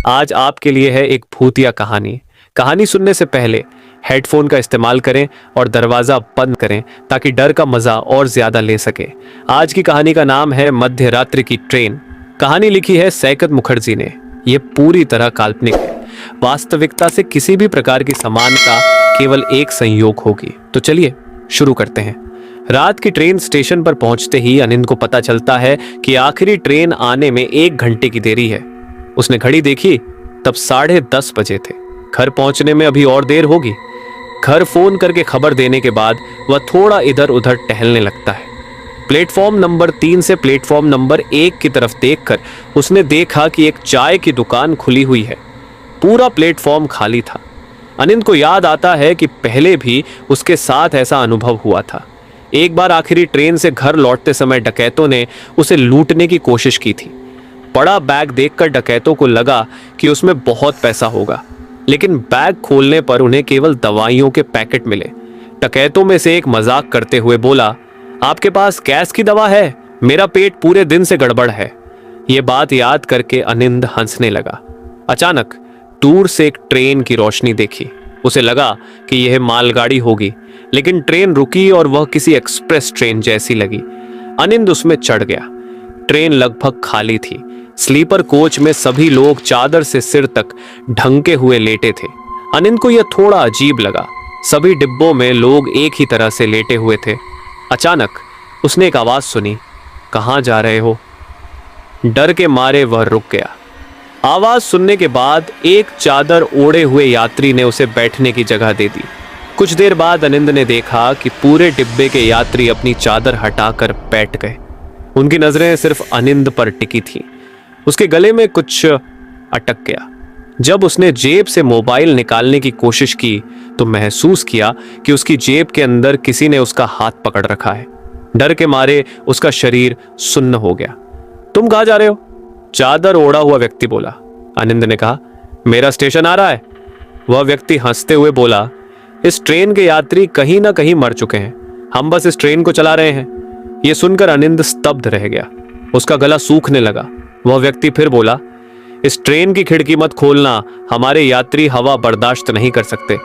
आज आपके लिए है एक भूतिया कहानी। कहानी सुनने से पहले हेडफोन का इस्तेमाल करें और दरवाजा बंद करें ताकि डर का मजा और ज्यादा ले सके। आज की कहानी का नाम है मध्य रात्रि की ट्रेन। कहानी लिखी है सैकत मुखर्जी ने। यह पूरी तरह काल्पनिक है। वास्तविकता से किसी भी प्रकार की समानता केवल एक संयोग होगी। तो चलिए शुरू करते हैं। रात की ट्रेन स्टेशन पर पहुंचते ही अनिंद को पता चलता है कि आखिरी ट्रेन आने में 1 घंटे की देरी है। उसने घड़ी देखी, तब 10:30 बजे थे। घर पहुंचने में अभी और देर होगी। घर फोन करके खबर देने के बाद वह थोड़ा इधर उधर टहलने लगता है। प्लेटफॉर्म नंबर 3 से प्लेटफॉर्म नंबर 1 की तरफ देखकर उसने देखा कि एक चाय की दुकान खुली हुई है। पूरा प्लेटफॉर्म खाली था। अनिंद को याद आता है कि पहले भी उसके साथ ऐसा अनुभव हुआ था। एक बार आखिरी ट्रेन से घर लौटते समय डकैतों ने उसे लूटने की कोशिश की थी। बड़ा बैग देखकर डकैतों को लगा कि उसमें बहुत पैसा होगा, लेकिन बैग खोलने पर उन्हें केवल दवाइयों के पैकेट मिले। डकैतों में से एक मजाक करते हुए बोला, आपके पास गैस की दवा है? मेरा पेट पूरे दिन से गड़बड़ है। ये बात याद करके अनिंद हंसने लगा। अचानक दूर से एक ट्रेन की रोशनी देखी। उसे लगा कि यह मालगाड़ी होगी, लेकिन ट्रेन रुकी और वह किसी एक्सप्रेस ट्रेन जैसी लगी। अनिंद उसमें चढ़ गया। ट्रेन लगभग खाली थी। स्लीपर कोच में सभी लोग चादर से सिर तक ढंके हुए लेटे थे। अनिंद को यह थोड़ा अजीब लगा। सभी डिब्बों में लोग एक ही तरह से लेटे हुए थे। अचानक उसने एक आवाज सुनी, कहां जा रहे हो? डर के मारे वह रुक गया। आवाज सुनने के बाद एक चादर ओढ़े हुए यात्री ने उसे बैठने की जगह दे दी। कुछ देर बाद अनिंद ने देखा कि पूरे डिब्बे के यात्री अपनी चादर हटाकर बैठ गए। उनकी नजरें सिर्फ अनिंद पर टिकी थीं। उसके गले में कुछ अटक गया। जब उसने जेब से मोबाइल निकालने की कोशिश की तो महसूस किया कि उसकी जेब के अंदर किसी ने उसका हाथ पकड़ रखा है। डर के मारे उसका शरीर सुन्न हो गया। तुम कहां जा रहे हो? चादर ओढ़ा हुआ व्यक्ति बोला। अनिंद ने कहा, मेरा स्टेशन आ रहा है। वह व्यक्ति हंसते हुए बोला, इस ट्रेन के यात्री कहीं ना कहीं मर चुके हैं, हम बस इस ट्रेन को चला रहे हैं। यह सुनकर अनिंद स्तब्ध रह गया। उसका गला सूखने लगा। वह व्यक्ति फिर बोला, इस ट्रेन की खिड़की मत खोलना, हमारे यात्री हवा बर्दाश्त नहीं कर सकते।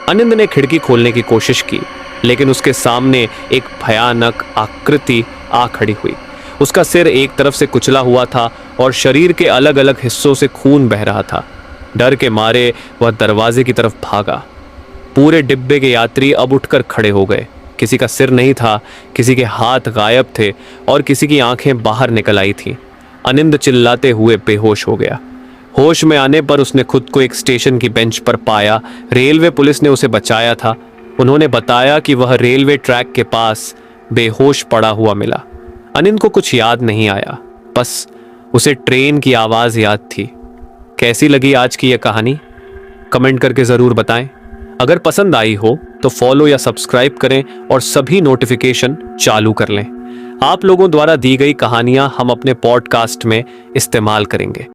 अनिंद ने खिड़की खोलने की कोशिश की, लेकिन उसके सामने एक भयानक आकृति आ खड़ी हुई। उसका सिर एक तरफ से कुचला हुआ था और शरीर के अलग अलग हिस्सों से खून बह रहा था। डर के मारे वह दरवाजे की तरफ भागा। पूरे डिब्बे के यात्री अब उठकर खड़े हो गए। किसी का सिर नहीं था, किसी के हाथ गायब थे और किसी की आंखें बाहर निकल आई थीं। अनिंद चिल्लाते हुए बेहोश हो गया। होश में आने पर उसने खुद को एक स्टेशन की बेंच पर पाया। रेलवे पुलिस ने उसे बचाया था। उन्होंने बताया कि वह रेलवे ट्रैक के पास बेहोश पड़ा हुआ मिला। अनिंद को कुछ याद नहीं आया, बस उसे ट्रेन की आवाज याद थी। कैसी लगी आज की यह कहानी? कमेंट करके जरूर बताएं। अगर पसंद आई हो तो फॉलो या सब्सक्राइब करें और सभी नोटिफिकेशन चालू कर लें। आप लोगों द्वारा दी गई कहानियां हम अपने पॉडकास्ट में इस्तेमाल करेंगे।